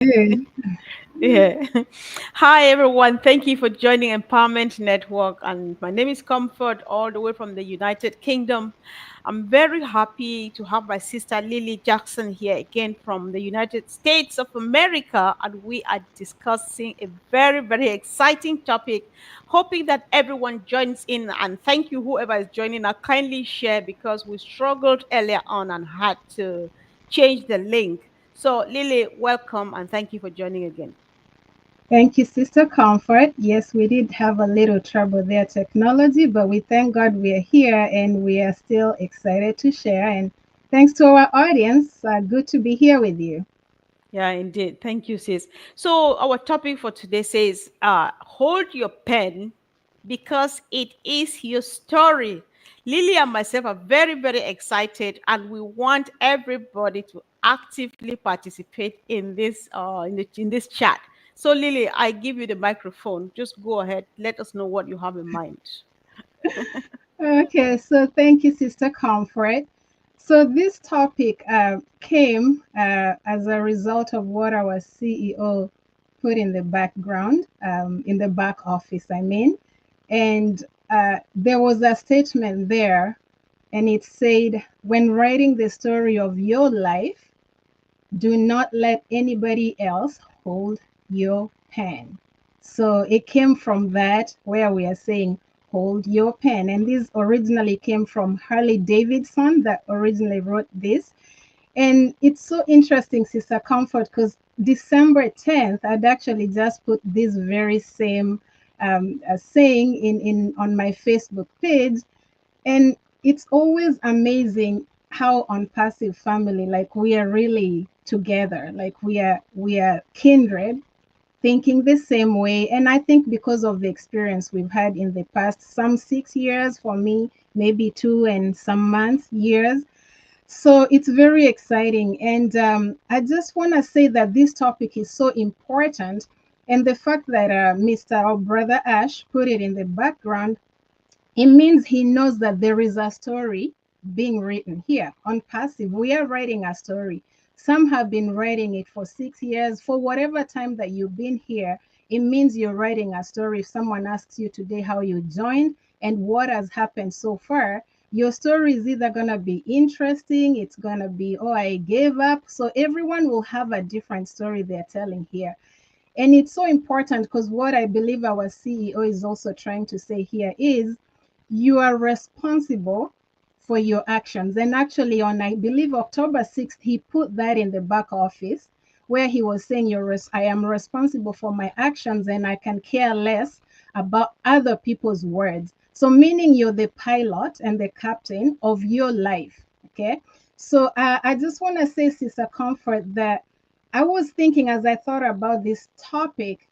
Good. Yeah. Hi, everyone. Thank you for joining Empowerment Network. And my name is Comfort, all the way from the United Kingdom. I'm very happy to have my sister Lily Jackson here again from the United States of America. And we are discussing a very, very exciting topic. Hoping that everyone joins in. And thank you, whoever is joining. I kindly share because we struggled earlier on and had to change the link. So, Lily, welcome and thank you for joining again. Thank you, Sister Comfort. Yes, we did have a little trouble there, technology, but we thank God we are here and we are still excited to share. And thanks to our audience. Good to be here with you. Yeah, indeed. Thank you, sis. So, our topic for today says, hold your pen because it is your story. Lily and myself are very, very excited, and we want everybody to actively participate in this chat. So, Lily, I give you the microphone. Just go ahead. Let us know what you have in mind. Okay, so thank you, Sister Comfort. So this topic came as a result of what our CEO put in the background, in the back office, I mean. And there was a statement there, and it said, when writing the story of your life, do not let anybody else hold your pen. So it came from that where we are saying, hold your pen. And this originally came from Harley Davidson that originally wrote this. And it's so interesting, Sister Comfort, because December 10th, I'd actually just put this very same saying in on my Facebook page. And it's always amazing how on passive family, like we are really together, like we are kindred, thinking the same way. And I think because of the experience we've had in the past, some 6 years for me, maybe 2 and some months, years. So it's very exciting. And I just want to say that this topic is so important. And the fact that Mr. or Brother Ash put it in the background, it means he knows that there is a story being written here on passive. We are writing a story. Some have been writing it for 6 years. For whatever time that you've been here, it means you're writing a story. If someone asks you today how you joined and what has happened so far, your story is either going to be interesting, it's going to be, oh, I gave up. So everyone will have a different story they're telling here. And it's so important because what I believe our CEO is also trying to say here is you are responsible for your actions. And actually, on I believe October 6th, he put that in the back office where he was saying, I am responsible for my actions and I can care less about other people's words. So, meaning you're the pilot and the captain of your life. Okay. So, I just want to say, Sister Comfort, that I was thinking as I thought about this topic,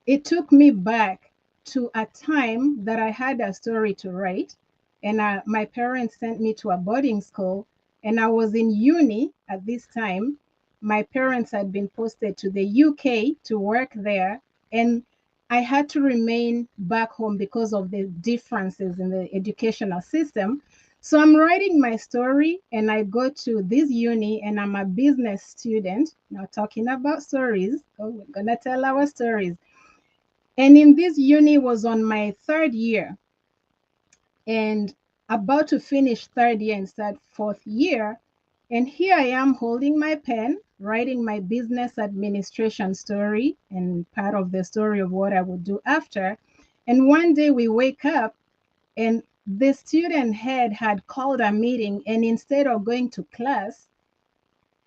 it took me back to a time that I had a story to write. And my parents sent me to a boarding school, and I was in uni at this time. My parents had been posted to the UK to work there, and I had to remain back home because of the differences in the educational system. So I'm writing my story, and I go to this uni, and I'm a business student. Now, talking about stories, oh, we're gonna tell our stories. And in this uni was on my third year and about to finish third year and start fourth year. And here I am holding my pen, writing my business administration story and part of the story of what I would do after. And one day we wake up and the student head had called a meeting, and instead of going to class,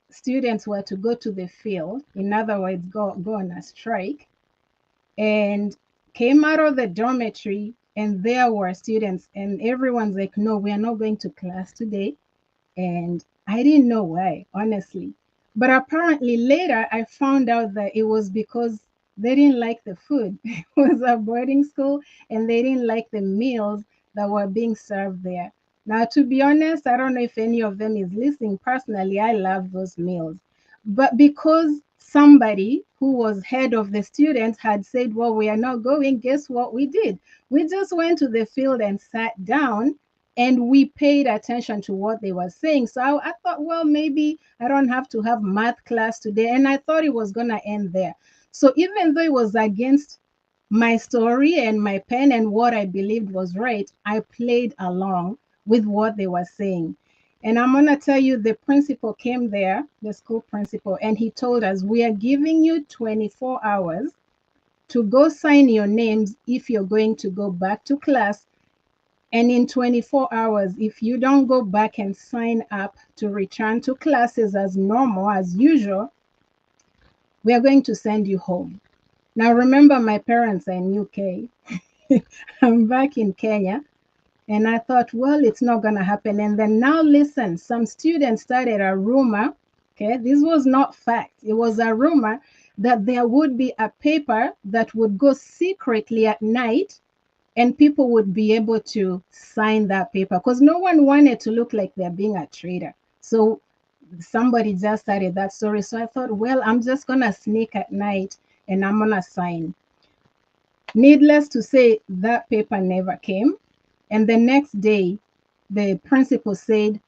students were to go to the field. In other words, go on a strike, and came out of the dormitory, and there were students, and everyone's like, no, we are not going to class today. And I didn't know why, honestly. But apparently later I found out that it was because they didn't like the food. It was a boarding school, and they didn't like the meals that were being served there. Now, to be honest, I don't know if any of them is listening. Personally, I love those meals. But because somebody who was head of the students had said, well, we are not going, guess what we did? We just went to the field and sat down and we paid attention to what they were saying. So I thought, well, maybe I don't have to have math class today. And I thought it was going to end there. So even though it was against my story and my pen and what I believed was right, I played along with what they were saying. And I'm going to tell you, the principal came there, the school principal, and he told us, we are giving you 24 hours to go sign your names if you're going to go back to class. And in 24 hours, if you don't go back and sign up to return to classes as normal, as usual, we are going to send you home. Now, remember, my parents are in UK. I'm back in Kenya. And I thought, well, it's not going to happen. And then now listen, some students started a rumor. Okay, this was not fact. It was a rumor that there would be a paper that would go secretly at night and people would be able to sign that paper because no one wanted to look like they're being a traitor. So somebody just started that story. So I thought, well, I'm just going to sneak at night and I'm going to sign. Needless to say, that paper never came. And the next day, the principal said,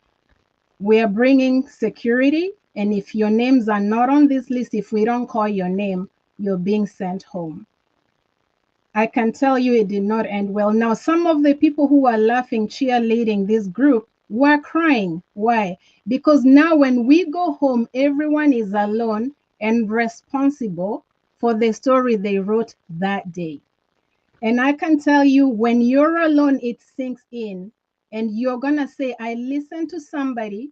we are bringing security. And if your names are not on this list, if we don't call your name, you're being sent home. I can tell you it did not end well. Now, some of the people who were laughing, cheerleading this group were crying. Why? Because now when we go home, everyone is alone and responsible for the story they wrote that day. And I can tell you, when you're alone, it sinks in. And you're going to say, I listened to somebody,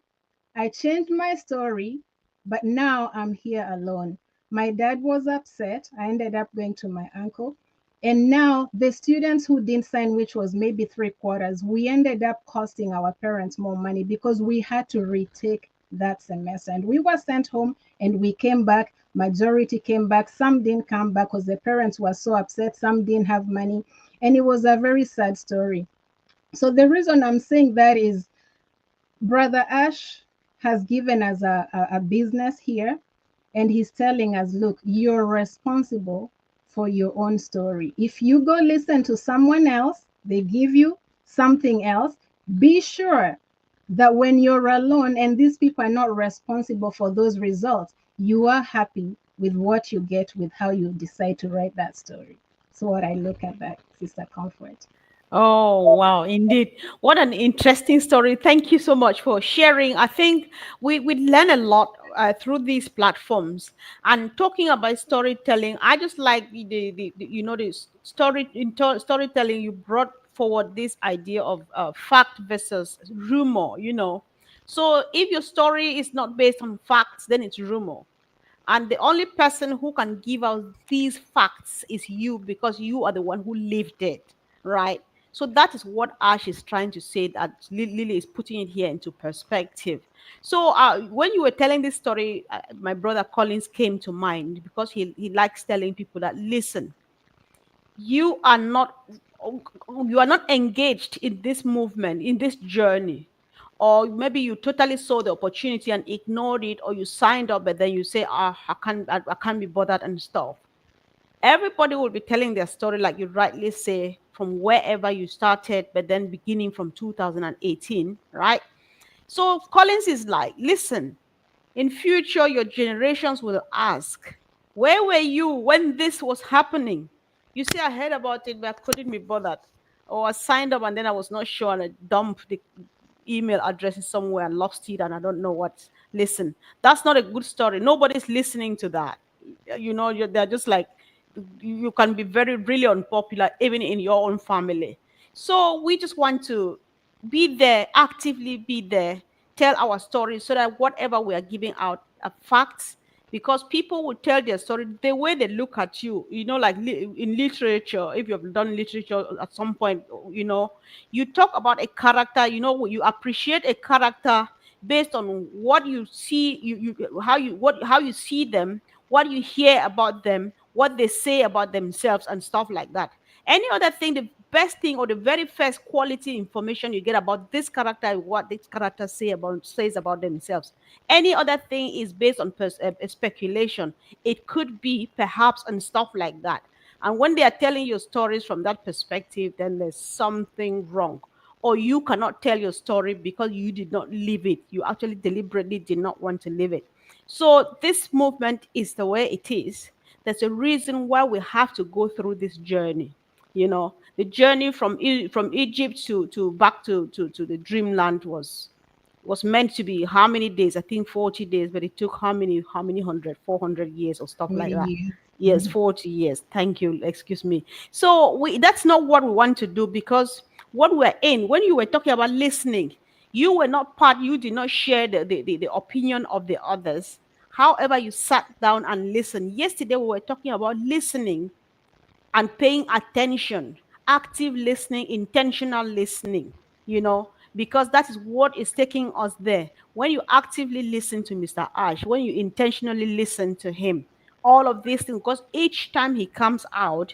I changed my story, but now I'm here alone. My dad was upset. I ended up going to my uncle. And now the students who didn't sign, which was maybe 3/4, we ended up costing our parents more money because we had to retake that semester. And we were sent home and we came back. Majority came back. Some didn't come back because the parents were so upset. Some didn't have money. And it was a very sad story. So the reason I'm saying that is Brother Ash has given us a business here, and he's telling us, look, you're responsible for your own story. If you go listen to someone else, they give you something else, be sure that when you're alone and these people are not responsible for those results, you are happy with what you get, with how you decide to write that story. So what I look at that, Sister Comfort. Oh, wow, indeed. What an interesting story. Thank you so much for sharing. I think we learn a lot through these platforms. And talking about storytelling, I just like the storytelling, you brought forward this idea of fact versus rumor. So if your story is not based on facts, then it's rumor. And the only person who can give out these facts is you because you are the one who lived it, right? So that is what Ash is trying to say, that Lily is putting it here into perspective. So when you were telling this story, my brother Collins came to mind because he likes telling people that, listen, you are not you are not engaged in this movement, in this journey, or maybe you totally saw the opportunity and ignored it, or you signed up but then you say, I can't be bothered and stuff. Everybody will be telling their story, like you rightly say, from wherever you started, but then beginning from 2018, right? So Collins is like, listen, in future, your generations will ask, where were you when this was happening? You see, I heard about it, but I couldn't be bothered. Or I signed up and then I was not sure and I dumped the email addresses somewhere and lost it and I don't know what. Listen, that's not a good story. Nobody's listening to that. They're just like, you can be very, really unpopular even in your own family. So we just want to be there, actively be there, tell our story so that whatever we are giving out are facts, because people will tell their story the way they look at you. Like in literature, if you've done literature at some point, you talk about a character, you appreciate a character based on what you see, how you see them, what you hear about them, what they say about themselves and stuff like that. Any other thing, the best thing or the very first quality information you get about this character is what this character says about themselves. Any other thing is based on speculation. It could be perhaps and stuff like that. And when they are telling you stories from that perspective, then there's something wrong. or you cannot tell your story because you did not live it. You actually deliberately did not want to live it. So this movement is the way it is. There's a reason why we have to go through this journey. The journey from Egypt to back to the dreamland was meant to be how many days? I think 40 days, but it took how many 400 years or stuff like Many that. years. Yes, 40 years. Thank you. Excuse me. So that's not what we want to do, because what we're in, when you were talking about listening, you did not share the opinion of the others. However, you sat down and listened. Yesterday, we were talking about listening and paying attention, active listening, intentional listening, because that is what is taking us there. When you actively listen to Mr. Ash, when you intentionally listen to him, all of these things, because each time he comes out,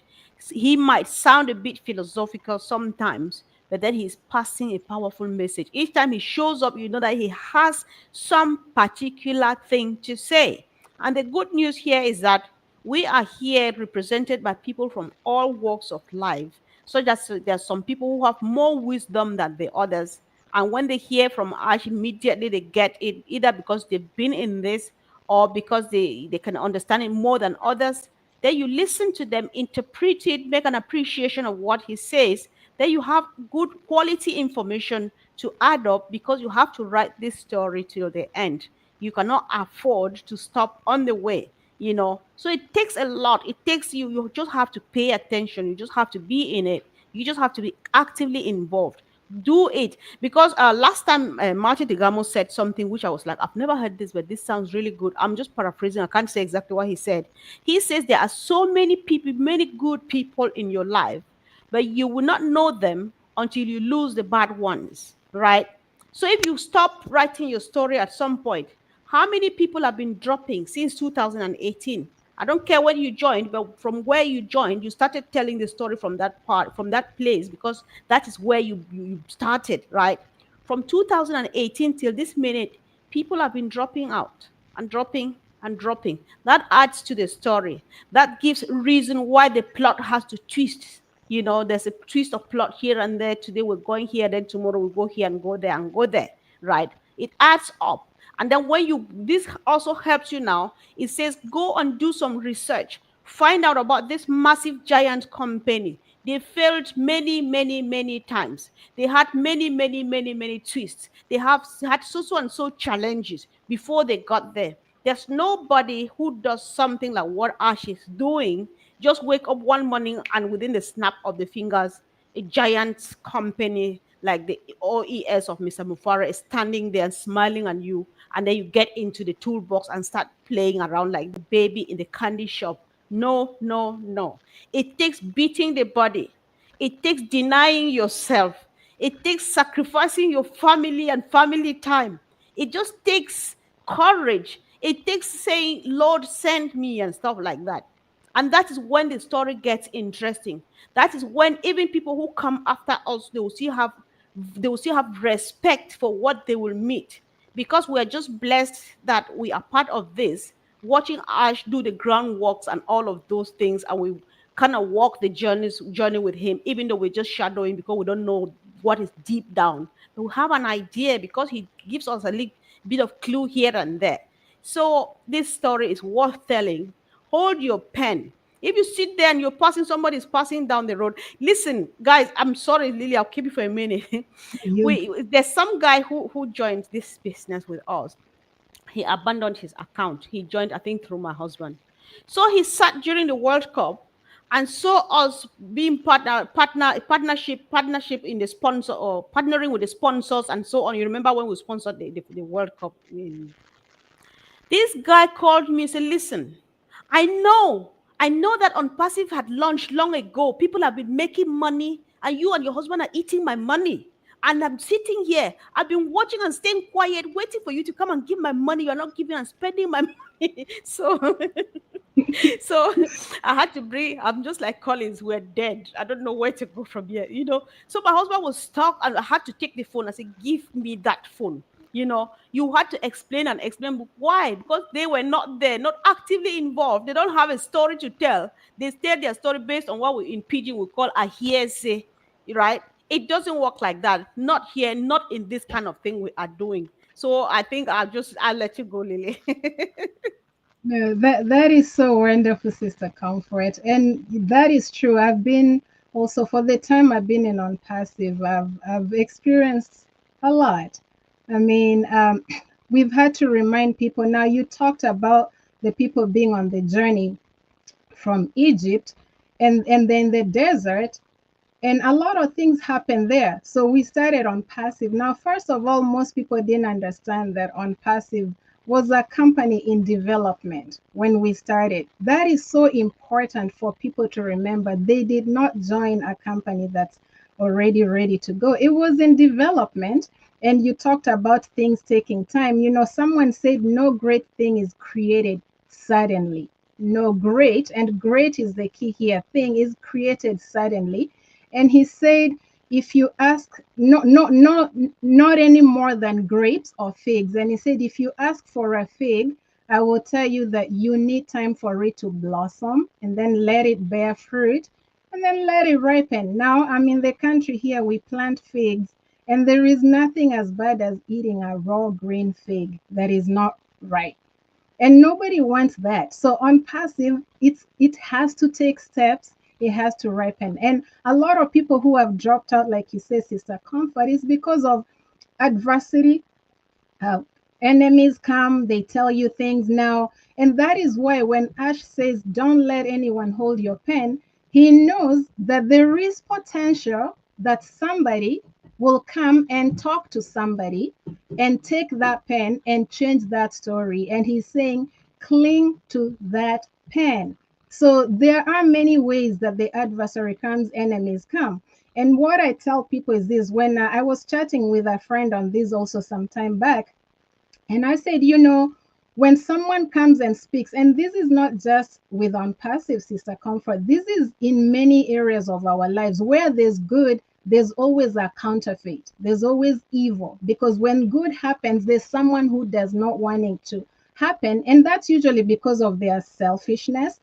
he might sound a bit philosophical sometimes, but then he's passing a powerful message. Each time he shows up, you know that he has some particular thing to say. And the good news here is that we are here represented by people from all walks of life. So that there's some people who have more wisdom than the others. And when they hear from Ash, immediately they get it, either because they've been in this or because they can understand it more than others. Then you listen to them, interpret it, make an appreciation of what he says. Then you have good quality information to add up, because you have to write this story till the end. You cannot afford to stop on the way. So it takes a lot. It takes you just have to pay attention. You just have to be in it. You just have to be actively involved. Do it, because last time Martin Degamo said something which I was like, I've never heard this, but this sounds really good. I'm just paraphrasing. I can't say exactly what he said. He says there are so many people, many good people in your life, but you will not know them until you lose the bad ones, right? So if you stop writing your story at some point, how many people have been dropping since 2018? I don't care when you joined, but from where you joined, you started telling the story from that part, from that place, because that is where you started, right? From 2018 till this minute, people have been dropping out and dropping and dropping. That adds to the story. That gives reason why the plot has to twist. There's a twist of plot here and there. Today we're going here, then tomorrow we'll go here and go there, right? It adds up. And then this also helps you now. It says, go and do some research. Find out about this massive giant company. They failed many, many, many times. They had many, many, many, many twists. They have had so and so challenges before they got there. There's nobody who does something like what Ash is doing. Just wake up one morning and within the snap of the fingers, a giant company like the OES of Mr. Mufara is standing there and smiling at you. And then you get into the toolbox and start playing around like the baby in the candy shop. No, no, no. It takes beating the body. It takes denying yourself. It takes sacrificing your family and family time. It just takes courage. It takes saying, Lord, send me, and stuff like that. And that is when the story gets interesting. That is when even people who come after us, they will still have respect for what they will meet, because we are just blessed that we are part of this, watching Ash do the groundworks and all of those things, and we kind of walk the journey with him, even though we're just shadowing because we don't know what is deep down. But we have an idea because he gives us a little bit of clue here and there. So this story is worth telling. Hold your pen. If you sit there and somebody's passing down the road. Listen, guys, I'm sorry, Lily, I'll keep you for a minute. You. There's some guy who joined this business with us. He abandoned his account. He joined, I think, through my husband. So he sat during the World Cup and saw us being partnership in the sponsor, or partnering with the sponsors and so on. You remember when we sponsored the World Cup? This guy called me and said, listen, I know that Unpassive had launched long ago. People have been making money, and you and your husband are eating my money. And I'm sitting here. I've been watching and staying quiet, waiting for you to come and give my money. You're not giving and spending my money. So I had to bring, I'm just like Collins, we're dead. I don't know where to go from here. So my husband was stuck and I had to take the phone. I said, give me that phone. You had to explain and explain why, because they were not there, not actively involved. They don't have a story to tell. They tell their story based on what we in Pidgin we call a hearsay, right? It doesn't work like that. Not here, not in this kind of thing we are doing. So I think I'll let you go, Lily. No, that is so wonderful, Sister Comfort, and that is true. I've been also for the time I've been in on passive. I've experienced a lot. I mean, we've had to remind people. Now, you talked about the people being on the journey from Egypt, and then the desert, and a lot of things happened there. So we started on passive. Now, first of all, most people didn't understand that on passive was a company in development when we started. That is so important for people to remember. They did not join a company that's already ready to go. It was in development. And you talked about things taking time. You know, someone said no great thing is created suddenly. No great, and great is the key here, thing is created suddenly. And he said, if you ask, not any more than grapes or figs. And he said, if you ask for a fig, I will tell you that you need time for it to blossom and then let it bear fruit and then let it ripen. Now, I'm in the country here, we plant figs, and there is nothing as bad as eating a raw green fig that is not ripe, and nobody wants that. So on passive, it has to take steps, it has to ripen. And a lot of people who have dropped out, like you say, Sister Comfort, is because of adversity. uh, Enemies come, they tell you things now. And that is why when Ash says, don't let anyone hold your pen, he knows that there is potential that somebody will come and talk to somebody and take that pen and change that story. And he's saying, cling to that pen. So there are many ways that the adversary comes, enemies come. And what I tell people is this: when I was chatting with a friend on this also some time back, and I said, when someone comes and speaks, and this is not just with Unpassive, Sister Comfort, this is in many areas of our lives. Where there's good, there's always a counterfeit, there's always evil. Because when good happens, there's someone who does not want it to happen. And that's usually because of their selfishness.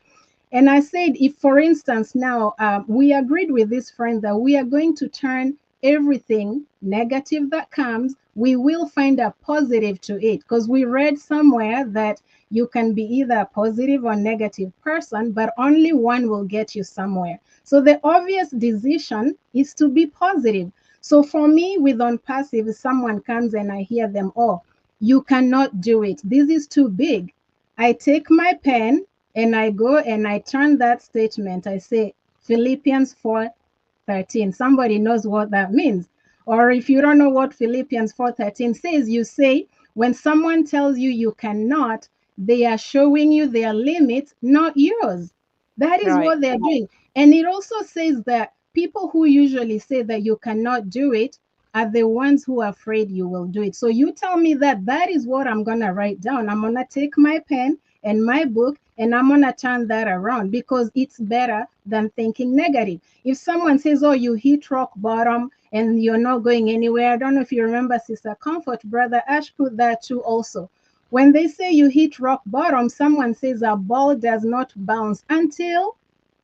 And I said, if for instance, now we agreed with this friend that we are going to turn everything negative that comes, we will find a positive to it. Because we read somewhere that you can be either a positive or negative person, but only one will get you somewhere. So the obvious decision is to be positive. So for me, with Unpassive, if someone comes and I hear them, oh, you cannot do it, this is too big, I take my pen and I go and I turn that statement. I say Philippians 4:13. Somebody knows what that means. Or if you don't know what Philippians 4:13 says, you say, when someone tells you you cannot, they are showing you their limits, not yours. That is Right. what they're doing. And it also says that people who usually say that you cannot do it are the ones who are afraid you will do it. So you tell me that that is what I'm going to write down. I'm going to take my pen and my book and I'm going to turn that around because it's better than thinking negative. If someone says, oh, you hit rock bottom and you're not going anywhere, I don't know if you remember Sister Comfort, Brother Ash put that too also. When they say you hit rock bottom, someone says a ball does not bounce until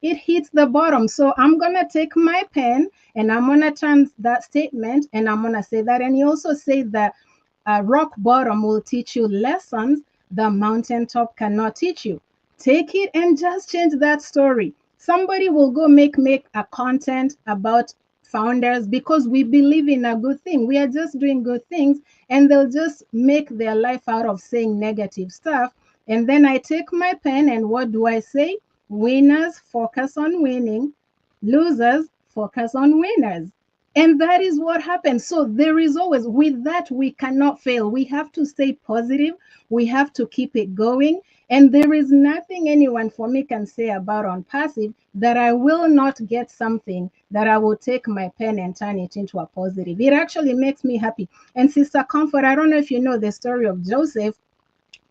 it hits the bottom. So I'm going to take my pen and I'm going to turn that statement and I'm going to say that. And he also said that rock bottom will teach you lessons the mountaintop cannot teach you. Take it and just change that story. Somebody will go make a content about founders because we believe in a good thing. We are just doing good things and they'll just make their life out of saying negative stuff. And then I take my pen and what do I say? Winners focus on winning, losers focus on winners. And that is what happens. So there is always, with that, we cannot fail. We have to stay positive. We have to keep it going. And there is nothing anyone for me can say about on passive that I will not get something that I will take my pen and turn it into a positive. It actually makes me happy. And Sister Comfort, I don't know if you know the story of Joseph.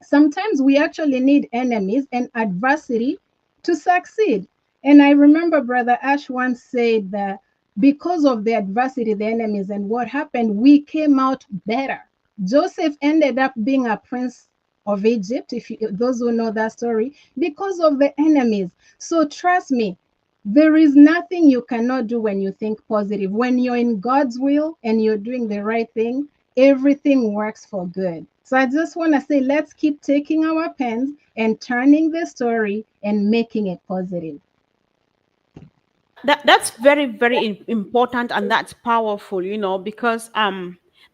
Sometimes we actually need enemies and adversity to succeed. And I remember Brother Ash once said that because of the adversity, the enemies, and what happened, we came out better. Joseph ended up being a prince of Egypt, if those who know that story, because of the enemies. So trust me, There is nothing you cannot do when you think positive. When you're in God's will and you're doing the right thing, everything works for good. So I just want to say, let's keep taking our pens and turning the story and making it positive. That's very very important, and that's powerful, because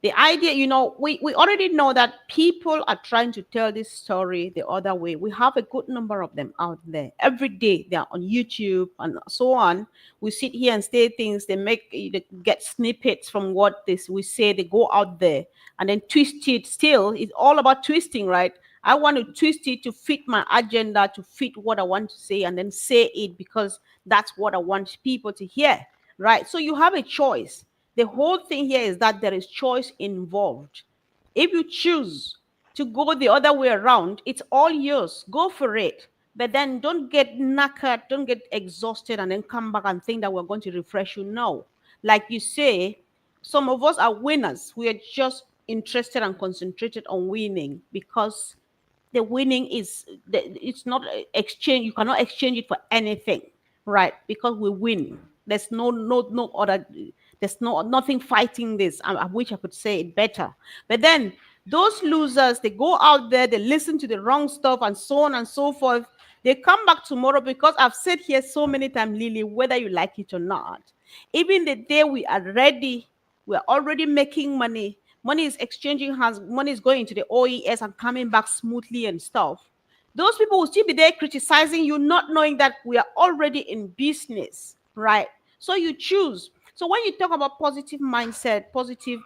the idea, we already know that people are trying to tell this story the other way. We have a good number of them out there every day. They are on YouTube and so on. We sit here and say things, they get snippets from what this we say, they go out there and then twist it. Still, it's all about twisting, right? I want to twist it to fit my agenda, to fit what I want to say, and then say it because that's what I want people to hear, right? So you have a choice. The whole thing here is that there is choice involved. If you choose to go the other way around, it's all yours. Go for it. But then don't get knackered, don't get exhausted, and then come back and think that we're going to refresh you. No. Like you say, some of us are winners. We are just interested and concentrated on winning because the winning it's not exchange. You cannot exchange it for anything, right? Because we win. There's no other. There's nothing fighting this. I wish I could say it better. But then those losers, they go out there, they listen to the wrong stuff, and so on and so forth. They come back tomorrow because I've said here so many times, Lily, whether you like it or not. Even the day we are ready, we're already making money. Money is exchanging hands. Money is going to the OES and coming back smoothly and stuff. Those people will still be there criticizing you, not knowing that we are already in business, right? So you choose. So when you talk about positive mindset, positive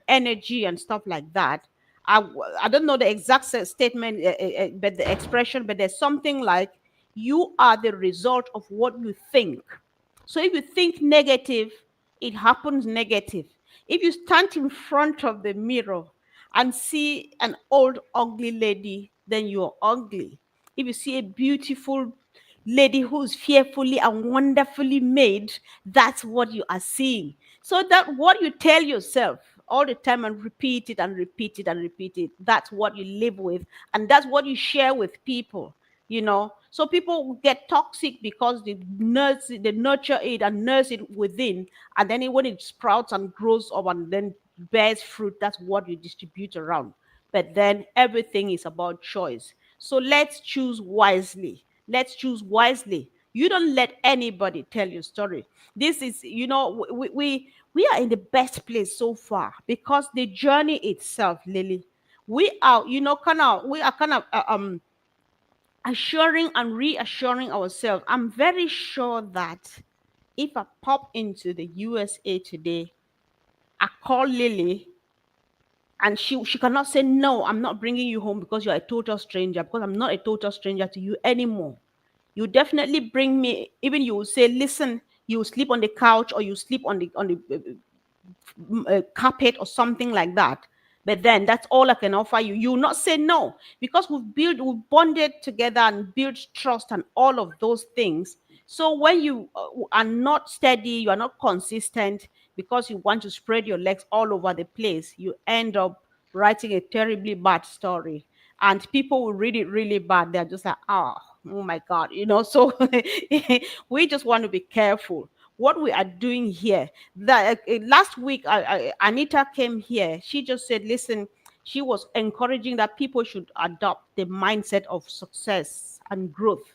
energy, and stuff like that, I, I don't know the exact statement, but the expression, but there's something like you are the result of what you think. So if you think negative, it happens negative. If you stand in front of the mirror and see an old ugly lady, then you're ugly. If you see a beautiful lady who's fearfully and wonderfully made, that's what you are seeing. So that what you tell yourself all the time and repeat it and repeat it and repeat it, that's what you live with, and that's what you share with people. So people get toxic because they nurture it and nurse it within, and then when it sprouts and grows up and then bears fruit, that's what you distribute around. But then everything is about choice. So let's choose wisely. Let's choose wisely. You don't let anybody tell your story. This is, we are in the best place so far because the journey itself, Lily, we are kind of assuring and reassuring ourselves. I'm very sure that if I pop into the USA today, I call Lily and she cannot say no, I'm not bringing you home because you're a total stranger, because I'm not a total stranger to you anymore. You definitely bring me. Even you will say, listen, you sleep on the couch or you sleep on the carpet or something like that. But then that's all I can offer you. You will not say no because we've bonded together and built trust and all of those things. So when you are not steady, you are not consistent because you want to spread your legs all over the place, you end up writing a terribly bad story. And people will read it really bad. They're just like, oh my God. So we just want to be careful what we are doing here. That last week, Anita came here. She just said, listen, she was encouraging that people should adopt the mindset of success and growth.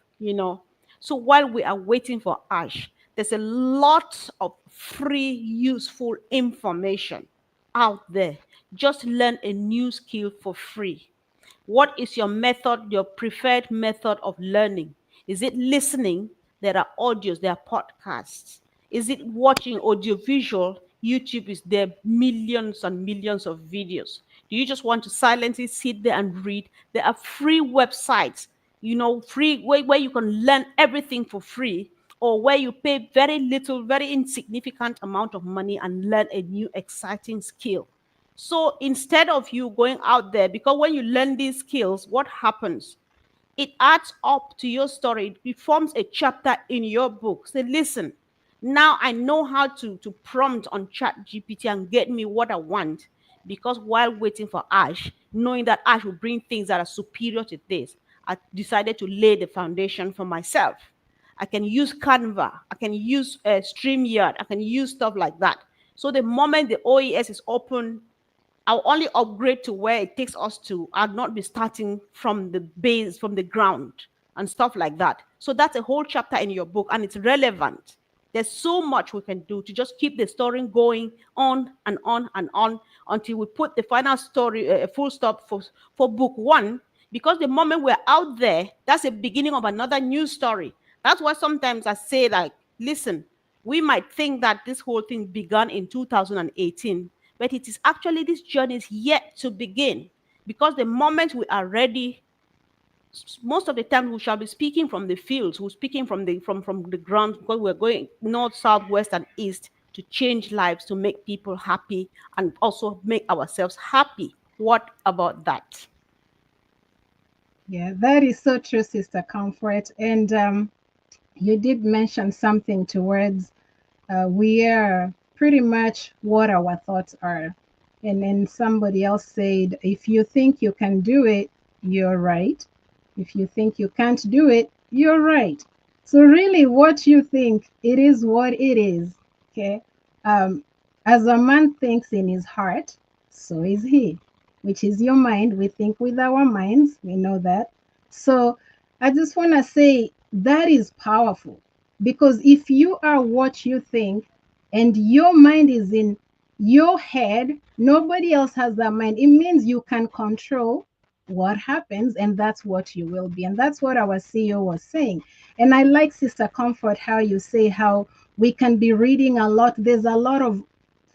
So while we are waiting for Ash, there's a lot of free, useful information out there. Just learn a new skill for free. What is your method, your preferred method of learning? Is it listening? There are audios, there are podcasts. Is it watching audiovisual? YouTube is there, millions and millions of videos. Do you just want to silently sit there and read? There are free websites, free where you can learn everything for free, or where you pay very little, very insignificant amount of money and learn a new exciting skill. So instead of you going out there, because when you learn these skills, what happens? It adds up to your story. It forms a chapter in your book. Say, listen, now I know how to prompt on Chat GPT and get me what I want. Because while waiting for Ash, knowing that Ash will bring things that are superior to this, I decided to lay the foundation for myself. I can use Canva, I can use StreamYard, I can use stuff like that. So the moment the OES is open, I'll only upgrade to where it takes us to. I'll not be starting from the base, from the ground and stuff like that. So that's a whole chapter in your book, and it's relevant. There's so much we can do to just keep the story going on and on and on until we put the final story, full stop for book one. Because the moment we're out there, that's the beginning of another new story. That's why sometimes I say, like, listen, we might think that this whole thing began in 2018, but it is actually, this journey is yet to begin. Because the moment we are ready, most of the time we shall be speaking from the fields, we're speaking from the ground, because we're going north, south, west, and east to change lives, to make people happy, and also make ourselves happy. What about that? Yeah, that is so true, Sister Comfort. And you did mention something towards we are pretty much what our thoughts are. And then somebody else said, if you think you can do it, you're right. If you think you can't do it, you're right. So, really, what you think, it is what it is. Okay. Um, as a man thinks in his heart, so is he, which is your mind. We think with our minds. We know that. So, I just want to say that is powerful, because if you are what you think and your mind is in your head, nobody else has that mind. It means you can control what happens, and that's what you will be. And that's what our CEO was saying. And I like, Sister Comfort, how you say how we can be reading a lot. There's a lot of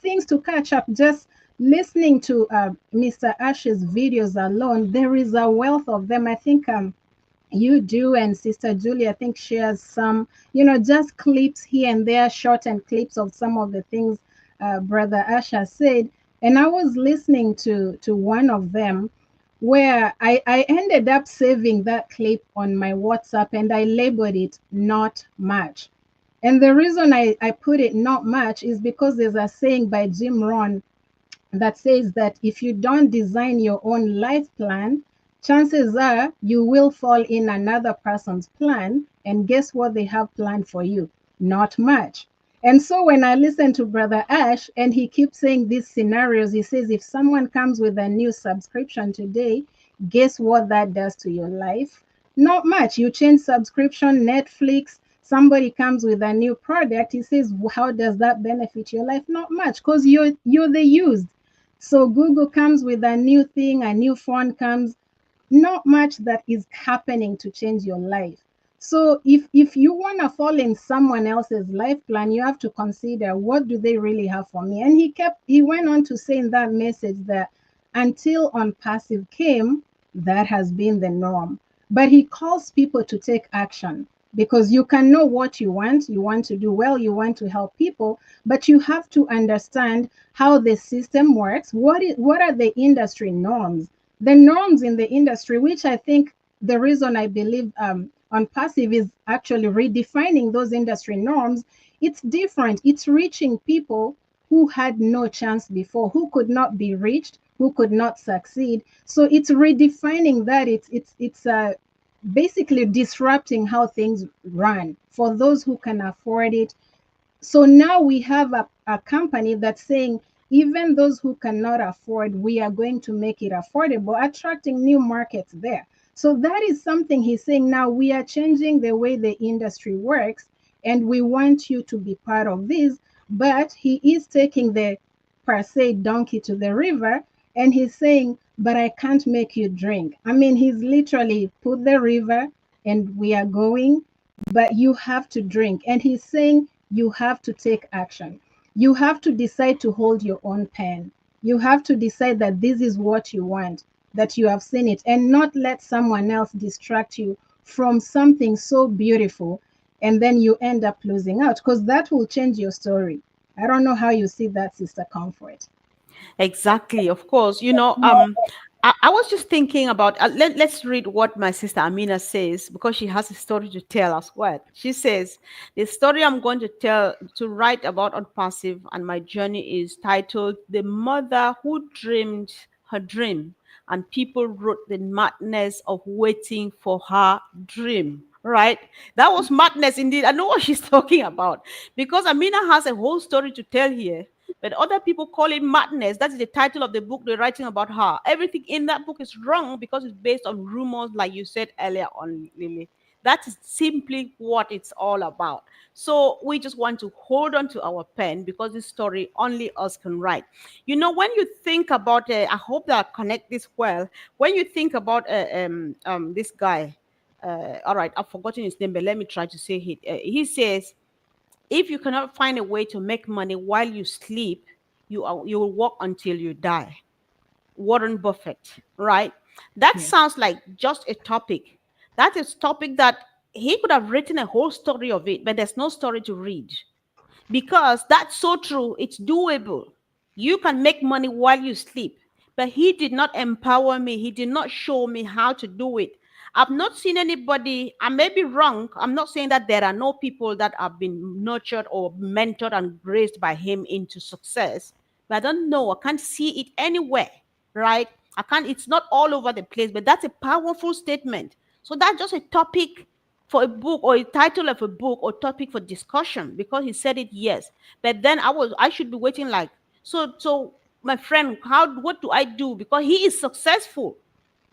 things to catch up. Just listening to Mr. Ash's videos alone, there is a wealth of them. I think you do, and Sister Julie, I think, shares some, just clips here and there, shortened clips of some of the things Brother Asha said. And I was listening to one of them where I ended up saving that clip on my WhatsApp, and I labeled it "not much." And the reason I put it "not much" is because there's a saying by Jim Rohn that says that if you don't design your own life plan, chances are you will fall in another person's plan. And guess what they have planned for you? Not much. And so when I listen to Brother Ash and he keeps saying these scenarios, he says, if someone comes with a new subscription today, guess what that does to your life? Not much. You change subscription, Netflix, somebody comes with a new product, he says, how does that benefit your life? Not much, because you're the used. So Google comes with a new thing, a new phone comes, not much that is happening to change your life. So if you want to fall in someone else's life plan, you have to consider, what do they really have for me? And he went on to say in that message that until ONPASSIVE came, that has been the norm. But he calls people to take action, because you can know what you want to do well, you want to help people, but you have to understand how the system works. What are the industry norms? The norms in the industry, which I think the reason I believe ONPASSIVE is actually redefining those industry norms. It's different. It's reaching people who had no chance before, who could not be reached, who could not succeed. So it's redefining that. It's basically disrupting how things run for those who can afford it. So now we have a company that's saying, even those who cannot afford, we are going to make it affordable, attracting new markets there. So that is something he's saying. Now we are changing the way the industry works, and we want you to be part of this. But he is taking the, per se, donkey to the river, and he's saying, but I can't make you drink. I mean, he's literally put the river and we are going, but you have to drink. And he's saying, you have to take action. You have to decide to hold your own pen. You have to decide that this is what you want, that you have seen it, and not let someone else distract you from something so beautiful. And then you end up losing out, because that will change your story. I don't know how you see that, Sister Comfort. Exactly, of course. I was just thinking about, let's read what my sister Amina says, because she has a story to tell as well. She says, the story I'm going to tell, to write about on passive and my journey, is titled The Mother Who Dreamed Her Dream, and people wrote the madness of waiting for her dream. right? That was madness indeed. I know what she's talking about because Amina has a whole story to tell here, but other people call it madness. That is the title of the book they're writing about her. Everything in that book is wrong because it's based on rumors, like you said earlier on, Lily. That is simply what it's all about. So we just want to hold on to our pen because this story only us can write. You know, when you think about, I hope that I connect this well. When you think about this guy, all right, I've forgotten his name, but let me try to say it. He says, if you cannot find a way to make money while you sleep, you will work until you die. Warren Buffett, right? That Yes. sounds like just a topic. That is topic that he could have written a whole story of it, but there's no story to read because that's so true. It's doable. You can make money while you sleep. But he did not empower me. He did not show me how to do it. I've not seen anybody, I may be wrong. I'm not saying that there are no people that have been nurtured or mentored and raised by him into success. But I don't know. I can't see it anywhere, right? I can't, it's not all over the place, but that's a powerful statement. So that's just a topic for a book or a title of a book or topic for discussion because he said it, yes. But then I should be waiting like, so my friend, how, what do I do? Because he is successful,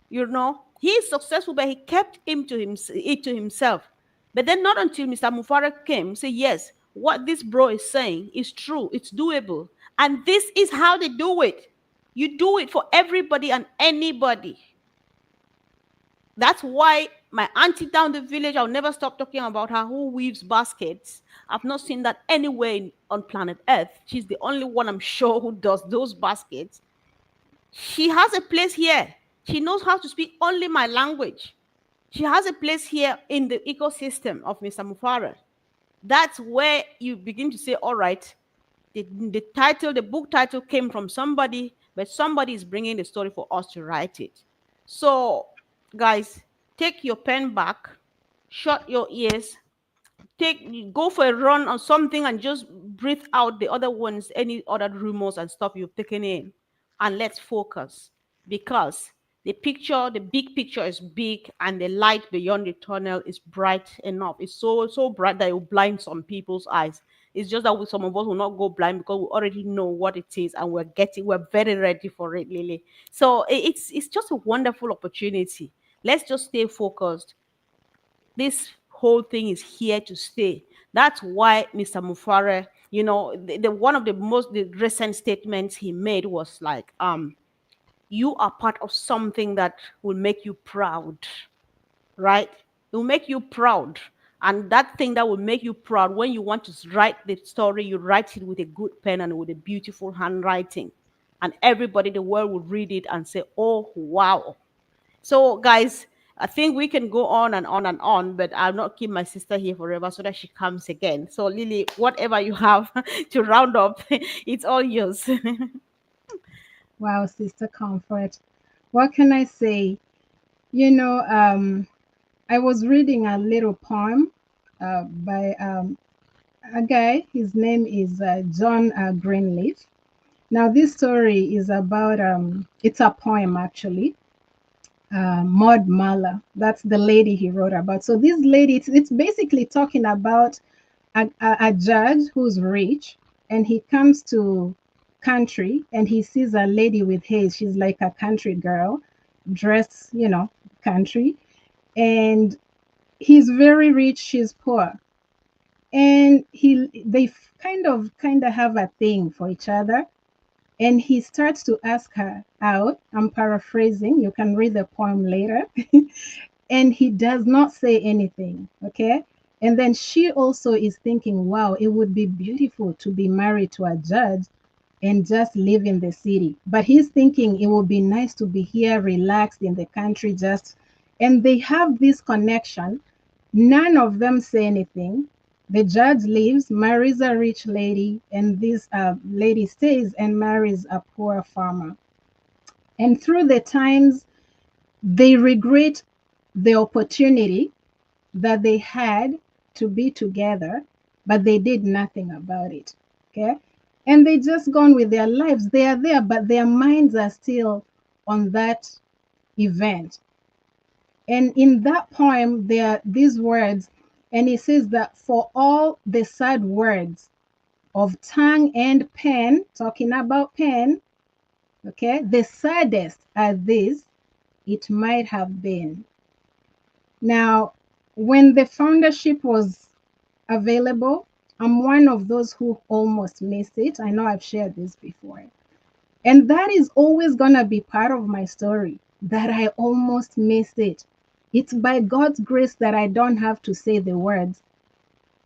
you know, he is successful, but he kept it to himself. But then not until Mr. Mufarak came, say, yes, what this bro is saying is true, it's doable. And this is how they do it. You do it for everybody and anybody. That's why my auntie down the village, I'll never stop talking about her, who weaves baskets. I've not seen that anywhere on planet Earth. She's the only one I'm sure who does those baskets. She has a place here. She knows how to speak only my language. She has a place here in the ecosystem of Mr. Mufara. That's where you begin to say, all right, the book title came from somebody, but somebody is bringing the story for us to write it. So, guys, take your pen back, shut your ears, go for a run or something, and just breathe out the other ones, any other rumors and stuff you've taken in, and let's focus because the big picture is big, and the light beyond the tunnel is bright enough. It's so bright that it will blind some people's eyes. It's just that some of us will not go blind because we already know what it is, and we're very ready for it, Lily. So it's just a wonderful opportunity. Let's just stay focused. This whole thing is here to stay. That's why Mr. Mufare, you know, the one of the recent statements he made was like, you are part of something that will make you proud, right? It will make you proud. And that thing that will make you proud, when you want to write the story, you write it with a good pen and with a beautiful handwriting. And everybody in the world will read it and say, oh, wow. So, guys, I think we can go on and on and on, but I'll not keep my sister here forever so that she comes again. So, Lily, whatever you have to round up, it's all yours. Wow, Sister Comfort. What can I say? You know, I was reading a little poem by a guy. His name is John Greenleaf. Now, this story is about, it's a poem actually. Maud Muller. That's the lady he wrote about. So this lady, it's basically talking about a judge who's rich, and he comes to country and he sees a lady with hair. She's like a country girl, dressed, country, and he's very rich. She's poor, and they kind of have a thing for each other, and he starts to ask her out. I'm paraphrasing. You can read the poem later. And he does not say anything. Okay. And then she also is thinking, wow, it would be beautiful to be married to a judge and just live in the city. But he's thinking it would be nice to be here, relaxed in the country, just. And they have this connection. None of them say anything. The judge leaves, marries a rich lady, and this lady stays and marries a poor farmer. And through the times, they regret the opportunity that they had to be together, but they did nothing about it. Okay. And they just gone with their lives. They are there, but their minds are still on that event. And in that poem, there are these words, and it says that for all the sad words of tongue and pen, talking about pen, okay, the saddest are these, it might have been. Now, when the foundership was available, I'm one of those who almost missed it. I know I've shared this before. And that is always going to be part of my story, that I almost missed it. It's by God's grace that I don't have to say the words,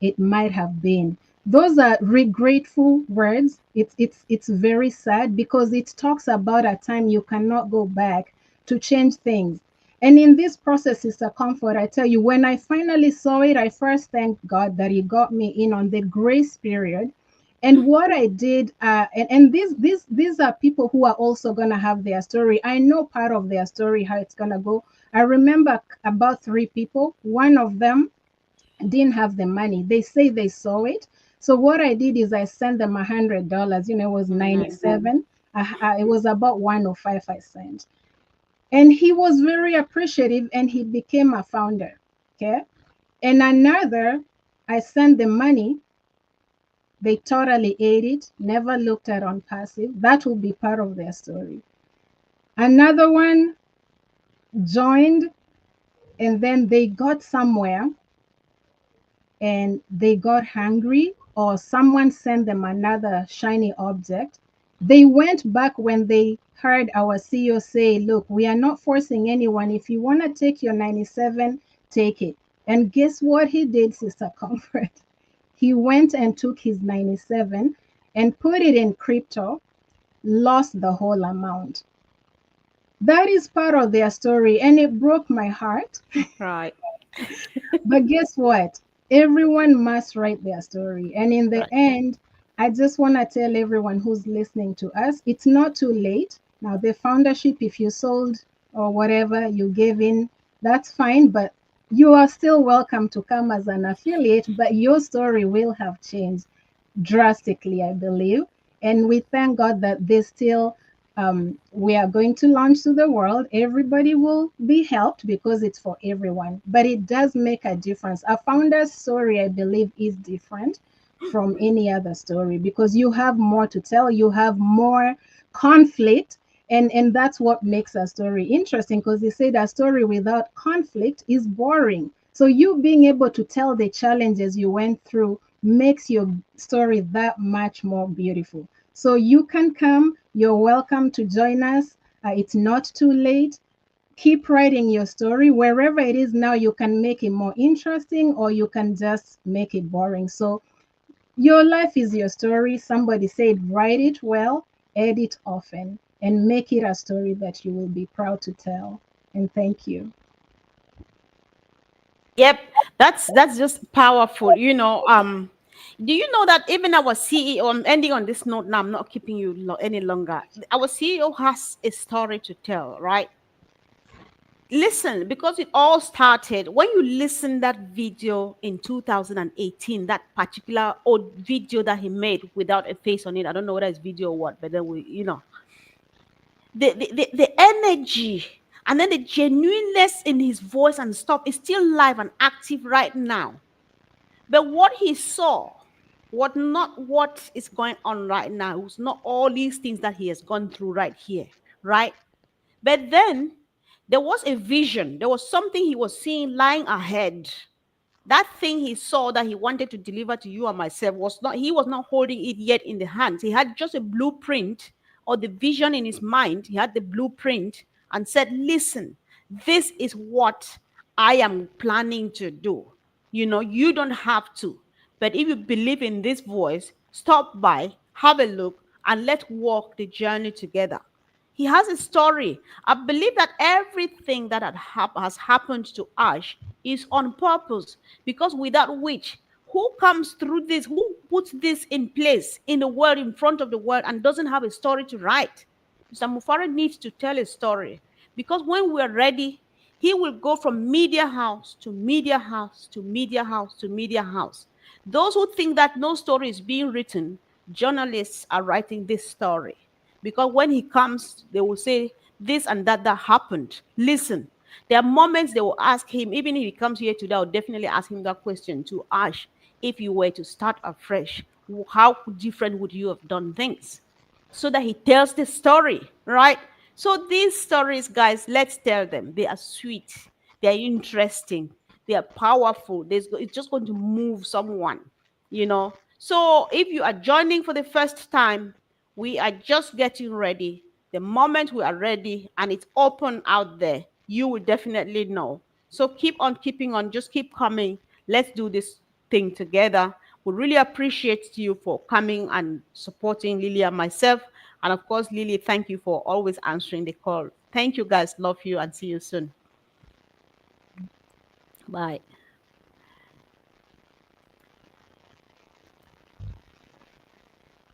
it might have been. Those are regretful words. It's very sad because it talks about a time you cannot go back to change things. And in this process, it's a comfort. I tell you, when I finally saw it, I first thanked God that He got me in on the grace period. And what I did, and these are people who are also gonna have their story. I know part of their story, how it's gonna go. I remember about three people. One of them didn't have the money. They say they saw it. So what I did is I sent them $100. It was Mm. 97. It was about 105 I sent, and he was very appreciative, and he became a founder. Okay, and another, I sent the money. They totally ate it. Never looked at on passive. That will be part of their story. Another one joined, and then they got somewhere and they got hungry, or someone sent them another shiny object. They went back when they heard our CEO say, look, we are not forcing anyone. If you want to take your 97, take it. And guess what he did, Sister Comfort? He went and took his 97 and put it in crypto, lost the whole amount. That is part of their story, and it broke my heart. Right. But guess what? Everyone must write their story. And in the Right. end, I just want to tell everyone who's listening to us, it's not too late. Now, the foundership, if you sold or whatever you gave in, that's fine. But you are still welcome to come as an affiliate, but your story will have changed drastically, I believe. And we thank God that they still, we are going to launch to the world. Everybody will be helped because it's for everyone. But it does make a difference. A founder's story, I believe, is different from any other story because you have more to tell, you have more conflict. And that's what makes a story interesting because they say that story without conflict is boring. So you being able to tell the challenges you went through makes your story that much more beautiful. So you can come, you're welcome to join us. It's not too late. Keep writing your story. Wherever it is now, you can make it more interesting or you can just make it boring. So your life is your story. Somebody said, write it well, edit often, and make it a story that you will be proud to tell. And thank you. Yep, that's just powerful. Do you know that even our CEO? I'm ending on this note now. I'm not keeping you any longer. Our CEO has a story to tell, right? Listen, because it all started when you listen that video in 2018, that particular old video that he made without a face on it. I don't know whether it's video or what, but then the energy and then the genuineness in his voice and stuff is still live and active right now. But what he saw, what not what is going on right now, it was not all these things that he has gone through right here, right? But then there was a vision, there was something he was seeing lying ahead. That thing he saw that he wanted to deliver to you and myself was not, he was not holding it yet in the hands. He had just a blueprint or the vision in his mind. He had the blueprint and said, listen, this is what I am planning to do. You don't have to. But if you believe in this voice, stop by, have a look, and let's walk the journey together. He has a story. I believe that everything that has happened to Ash is on purpose, because without which, who comes through this, who puts this in place in the world, in front of the world, and doesn't have a story to write? Mr. Mufara needs to tell a story, because when we're ready, he will go from media house to media house to media house to media house. Those who think that no story is being written, journalists are writing this story, because when he comes, they will say this and that happened. Listen, There are moments they will ask him, even if he comes here today, I'll definitely ask him that question to Ash. If you were to start afresh, how different would you have done things? So that he tells the story, right? So these stories, guys, let's tell them. They are sweet, they are interesting, they are powerful. It's just going to move someone, you know. So if you are joining for the first time, we are just getting ready. The moment we are ready and it's open out there, you will definitely know. So keep on keeping on, just keep coming. Let's do this thing together. We really appreciate you for coming and supporting Lily and myself. And of course, Lily, thank you for always answering the call. Thank you, guys. Love you and see you soon. Bye.